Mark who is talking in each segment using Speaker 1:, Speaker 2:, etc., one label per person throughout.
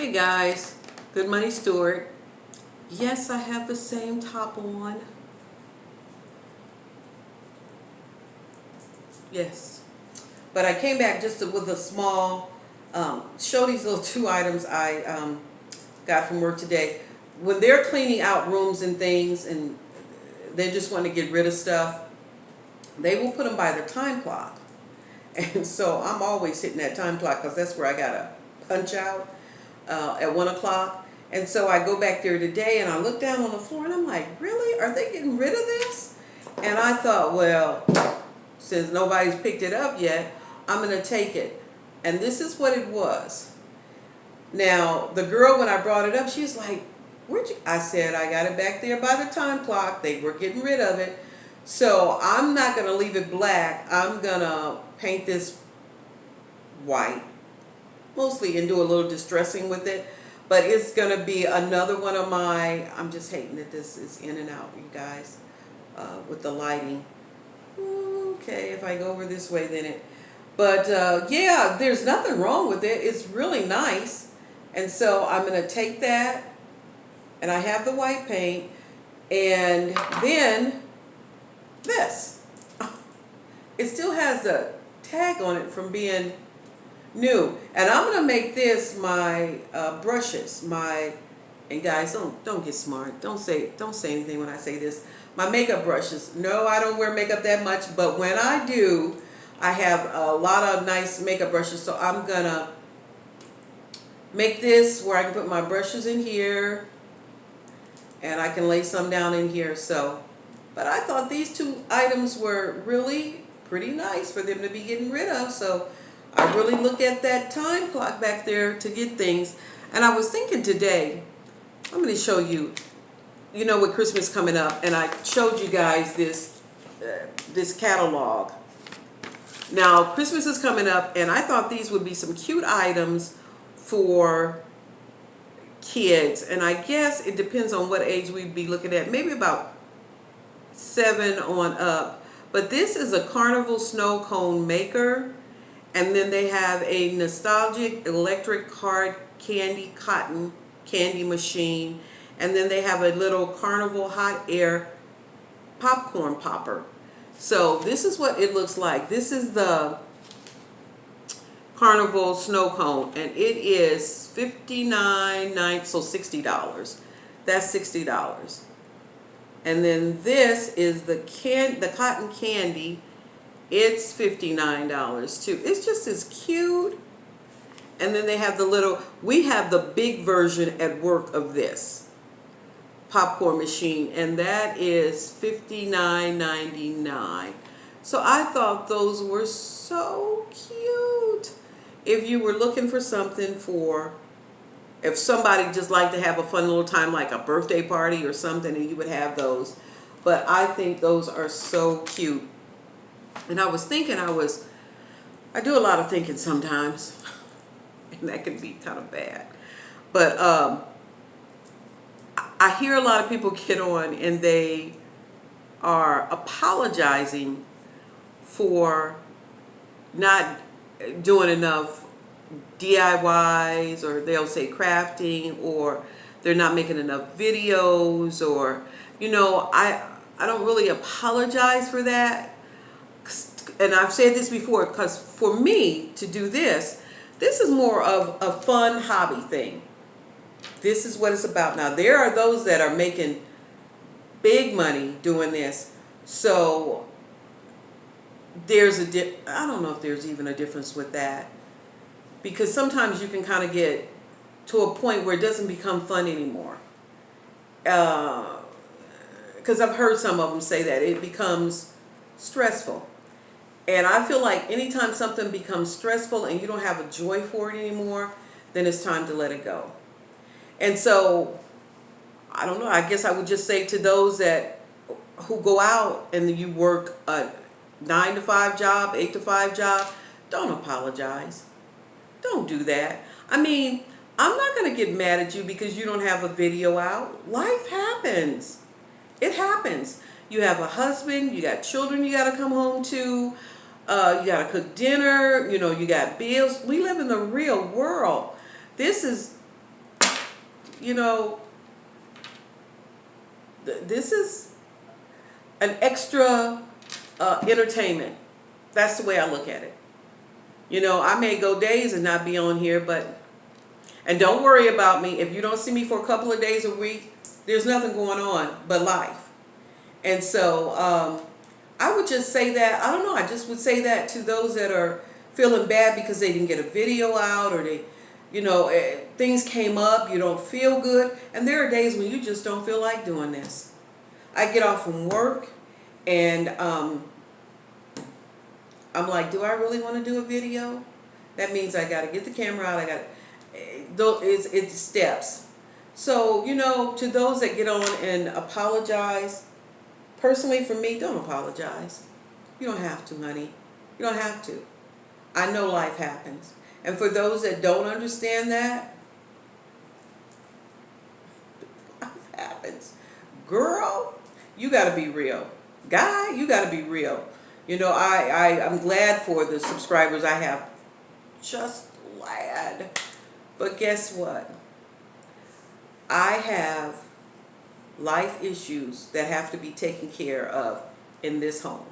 Speaker 1: Hey guys, Good Money Stewart. Yes, I have the same top on. Yes. But I came back just with a small, show these little two items I got from work today. When they're cleaning out rooms and things and they just want to get rid of stuff, they will put them by their time clock. And so I'm always hitting that time clock because that's where I got to punch out at 1 o'clock. And so I go back there today and I look down on the floor and I'm like, really? Are they getting rid of this? And I thought, well, since nobody's picked it up yet, I'm going to take it. And this is what it was. Now, the girl, when I brought it up, she's like, where'd you? I said, I got it back there by the time clock. They were getting rid of it. So I'm not going to leave it black. I'm going to paint this white, mostly, and do a little distressing with it. But it's going to be another one of my, I'm just hating that this is in and out, you guys, with the lighting. Okay, if I go over this way, then it, but yeah, there's nothing wrong with it. It's really nice. And so I'm going to take that, and I have the white paint, and then this. It still has a tag on it from being new, and I'm gonna make this my brushes, and guys, don't get smart, don't say anything when I say this, my makeup brushes. No, I don't wear makeup that much, but when I do, I have a lot of nice makeup brushes. So I'm gonna make this where I can put my brushes in here, and I can lay some down in here. So, but I thought these two items were really pretty nice for them to be getting rid of. So I really look at that time clock back there to get things. And I was thinking today, I'm going to show you, you know, with Christmas coming up, and I showed you guys this catalog. Now, Christmas is coming up, and I thought these would be some cute items for kids. And I guess it depends on what age we'd be looking at, maybe about 7 on up. But this is a carnival snow cone maker. And then they have a nostalgic electric hard candy cotton candy machine. And then they have a little carnival hot air popcorn popper. So this is what it looks like. This is the carnival snow cone, and it is $59.9, so $60. That's $60. And then this is the cotton candy. It's $59 too. It's just as cute. And then they have the little, we have the big version at work of this popcorn machine, and that is $59.99. So I thought those were so cute. If you were looking for something for, if somebody just liked to have a fun little time, like a birthday party or something, and you would have those. But I think those are so cute. And I was thinking, I do a lot of thinking sometimes, and that can be kind of bad. But I hear a lot of people get on and they are apologizing for not doing enough DIYs, or they'll say crafting, or they're not making enough videos, or, you know, I don't really apologize for that. And I've said this before, because for me to do this is more of a fun hobby thing. This is what it's about. Now, there are those that are making big money doing this. So there's I don't know if there's even a difference with that. Because sometimes you can kind of get to a point where it doesn't become fun anymore. Because I've heard some of them say that it becomes stressful. And I feel like anytime something becomes stressful and you don't have a joy for it anymore, then it's time to let it go. And so, I don't know, I guess I would just say to those who go out and you work a 9-to-5 job, 8-to-5 job, don't apologize. Don't do that. I mean, I'm not going to get mad at you because you don't have a video out. Life happens. It happens. You have a husband, you got children you got to come home to, you got to cook dinner, you know, you got bills. We live in the real world. This is you know, this is an extra entertainment. That's the way I look at it. You know, I may go days and not be on here, but, and don't worry about me. If you don't see me for a couple of days a week, there's nothing going on but life. And so I would just say that, I don't know, I just would say that to those that are feeling bad because they didn't get a video out, or they, you know, things came up, you don't feel good. And there are days when you just don't feel like doing this. I get off from work and I'm like, do I really want to do a video? That means I got to get the camera out. It's steps. So, you know, to those that get on and apologize, personally for me, don't apologize. You don't have to, honey. You don't have to. I know life happens. And for those that don't understand that, life happens. Girl, you got to be real. Guy, you got to be real. You know, I'm glad for the subscribers I have. Just glad. But guess what? I have life issues that have to be taken care of in this home.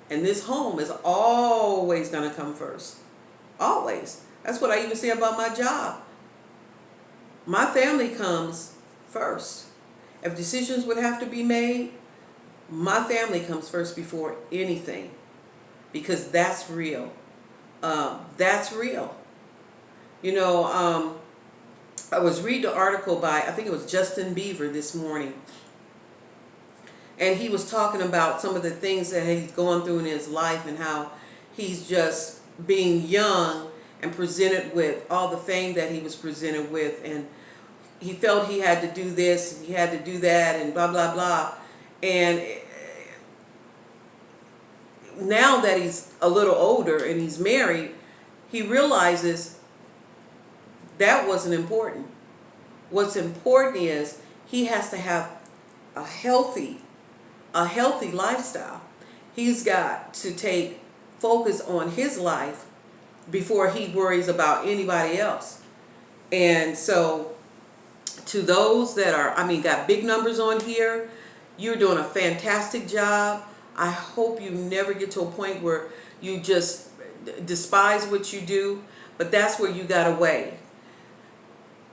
Speaker 1: And this home is always going to come first. Always. That's what I even say about my job. My family comes first. If decisions would have to be made, my family comes first before anything, because that's real. That's real. You know, I was reading an article by, I think it was Justin Bieber this morning, and he was talking about some of the things that he's gone through in his life and how he's just being young and presented with all the fame that he was presented with, and he felt he had to do this, he had to do that, and blah, blah, blah. And now that he's a little older and he's married, he realizes that wasn't important. What's important is he has to have a healthy lifestyle. He's got to take focus on his life before he worries about anybody else. And so to those that are, got big numbers on here, you're doing a fantastic job. I hope you never get to a point where you just despise what you do, but that's where you got to weigh.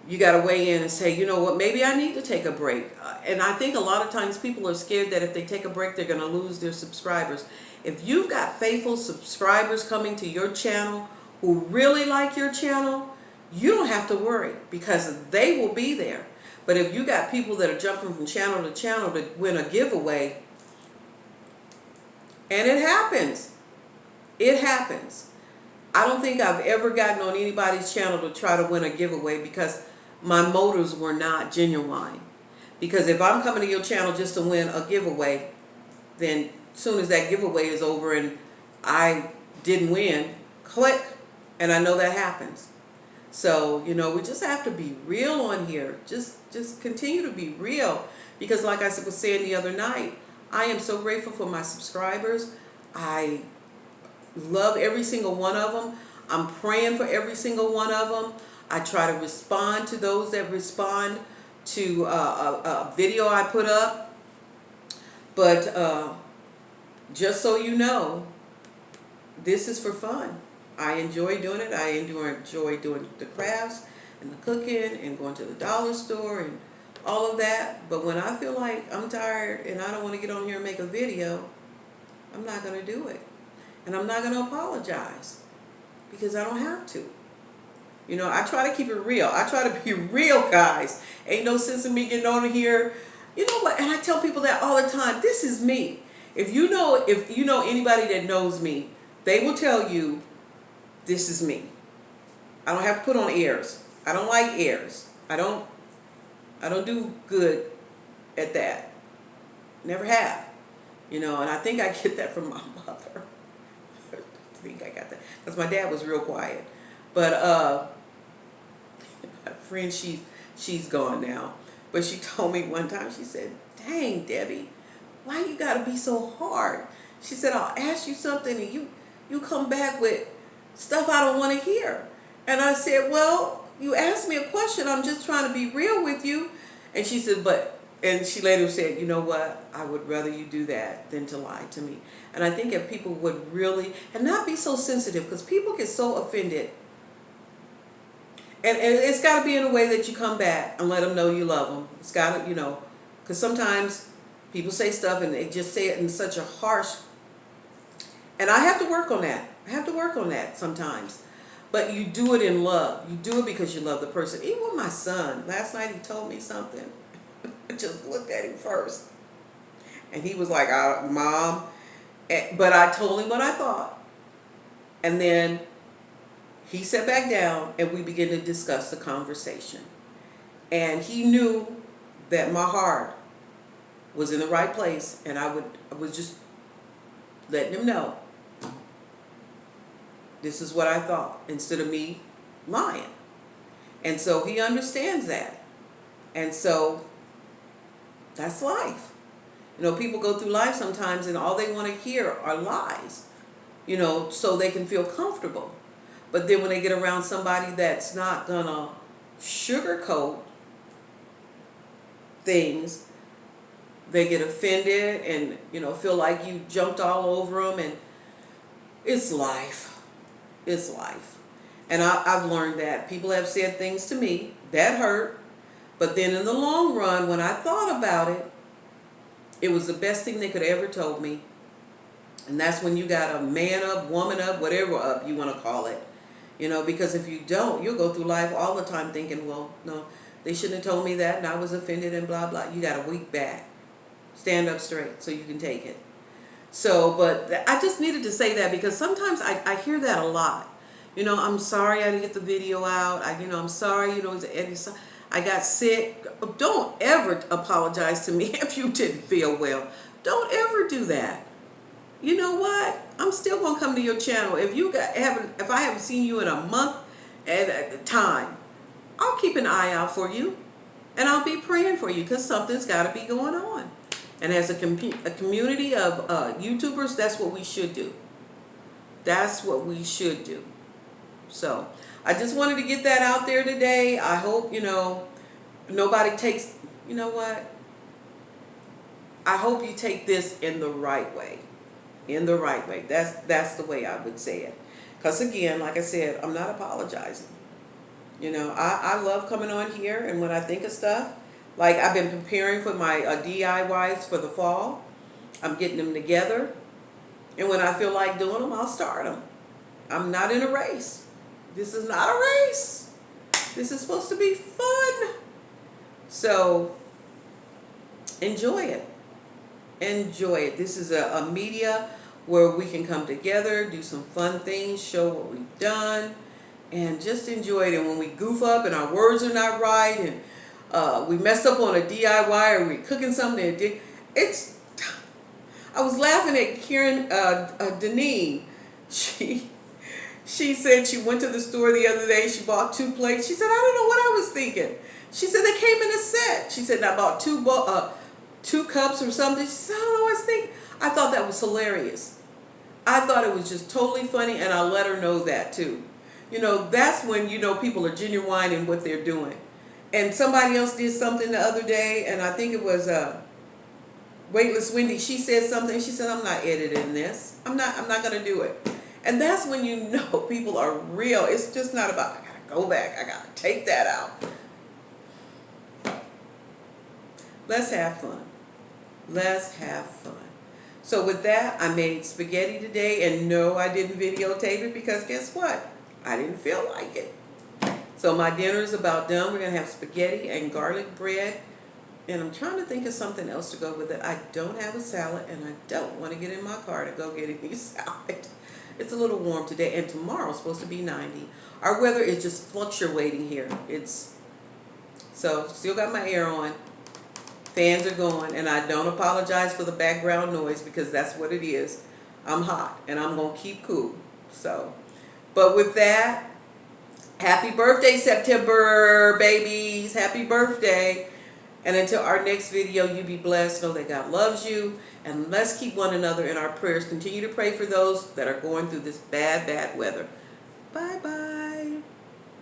Speaker 1: You got to weigh in and say, you know what, maybe I need to take a break. And I think a lot of times people are scared that if they take a break, they're going to lose their subscribers. If you've got faithful subscribers coming to your channel who really like your channel, you don't have to worry, because they will be there. But if you got people that are jumping from channel to channel to win a giveaway, and it happens. It happens. I don't think I've ever gotten on anybody's channel to try to win a giveaway because my motives were not genuine. Because if I'm coming to your channel just to win a giveaway, then as soon as that giveaway is over and I didn't win, click, and I know that happens. So, you know, we just have to be real on here. Just continue to be real. Because like I was saying the other night, I am so grateful for my subscribers. I love every single one of them. I'm praying for every single one of them. I try to respond to those that respond to a video I put up. But just so you know, this is for fun. I enjoy doing it. I enjoy doing the crafts and the cooking and going to the dollar store and all of that. But when I feel like I'm tired and I don't want to get on here and make a video, I'm not going to do it. And I'm not going to apologize, because I don't have to. You know, I try to keep it real. I try to be real, guys. Ain't no sense in me getting on here. You know what? And I tell people that all the time. This is me. If you know anybody that knows me, they will tell you this is me. I don't have to put on airs. I don't like airs. I don't do good at that. Never have. You know, and I think I get that from my mother. I think I got that. Because my dad was real quiet. But my friend, she's gone now. But she told me one time, she said, "Dang, Debbie, why you gotta be so hard?" She said, "I'll ask you something and you come back with stuff I don't want to hear." And I said, "Well, you asked me a question. I'm just trying to be real with you. And she said, and she later said, you know what? I would rather you do that than to lie to me. And I think if people would really, and not be so sensitive, because people get so offended. And it's got to be in a way that you come back and let them know you love them. It's got to, because sometimes people say stuff and they just say it in such a harsh, and I have to work on that. I have to work on that sometimes. But you do it in love. You do it because you love the person. Even with my son, last night he told me something. I just looked at him first. And he was like, Mom. But I told him what I thought. And then he sat back down and we began to discuss the conversation. And he knew that my heart was in the right place. And I was just letting him know, this is what I thought, instead of me lying. And so he understands that. And so that's life. People go through life sometimes and all they want to hear are lies, so they can feel comfortable. But then when they get around somebody that's not going to sugarcoat things, they get offended and, feel like you jumped all over them. And it's life. It's life. And I've learned that. People have said things to me that hurt. But then in the long run, when I thought about it, it was the best thing they could ever told me. And that's when you got a man up, woman up, whatever up you want to call it. Because if you don't, you'll go through life all the time thinking, well, no, they shouldn't have told me that and I was offended and blah, blah. You got a weak back. Stand up straight so you can take it. So, but I just needed to say that because sometimes I hear that a lot. I'm sorry I didn't get the video out. I'm sorry, I got sick. Don't ever apologize to me if you didn't feel well. Don't ever do that. You know what? I'm still going to come to your channel. If I haven't seen you in a month at a time, I'll keep an eye out for you. And I'll be praying for you because something's got to be going on. And as a community of YouTubers, that's what we should do. That's what we should do. So I just wanted to get that out there today. I hope, nobody takes, you know what? I hope you take this in the right way. In the right way. That's the way I would say it. Because again, like I said, I'm not apologizing. I love coming on here, and when I think of stuff, like I've been preparing for my DIYs for the fall. I'm getting them together. And when I feel like doing them, I'll start them. I'm not in a race. This is not a race. This is supposed to be fun. So enjoy it. Enjoy it. This is a media where we can come together, do some fun things, show what we've done, and just enjoy it. And when we goof up and our words are not right and we messed up on a DIY or we're cooking something, I was laughing at Karen Deneen. She said she went to the store the other day. She bought 2 plates. She said, I don't know what I was thinking. She said they came in a set. She said, I bought 2 cups or something. She said, I don't know what I was thinking. I thought that was hilarious. I thought it was just totally funny, and I let her know that too. That's when people are genuine in what they're doing. And somebody else did something the other day, and I think it was Weightless Wendy. She said something. She said, I'm not editing this. I'm not going to do it. And that's when people are real. It's just not about, I got to go back. I got to take that out. Let's have fun. Let's have fun. So with that, I made spaghetti today, and no, I didn't videotape it because guess what? I didn't feel like it. So my dinner is about done. We're going to have spaghetti and garlic bread. And I'm trying to think of something else to go with it. I don't have a salad, and I don't want to get in my car to go get any salad. It's a little warm today, and tomorrow's supposed to be 90. Our weather is just fluctuating here. So still got my air on. Fans are going, and I don't apologize for the background noise because that's what it is. I'm hot, and I'm going to keep cool. So, but with that, happy birthday, September, babies. Happy birthday. And until our next video, you be blessed. Know that God loves you. And let's keep one another in our prayers. Continue to pray for those that are going through this bad, bad weather. Bye-bye.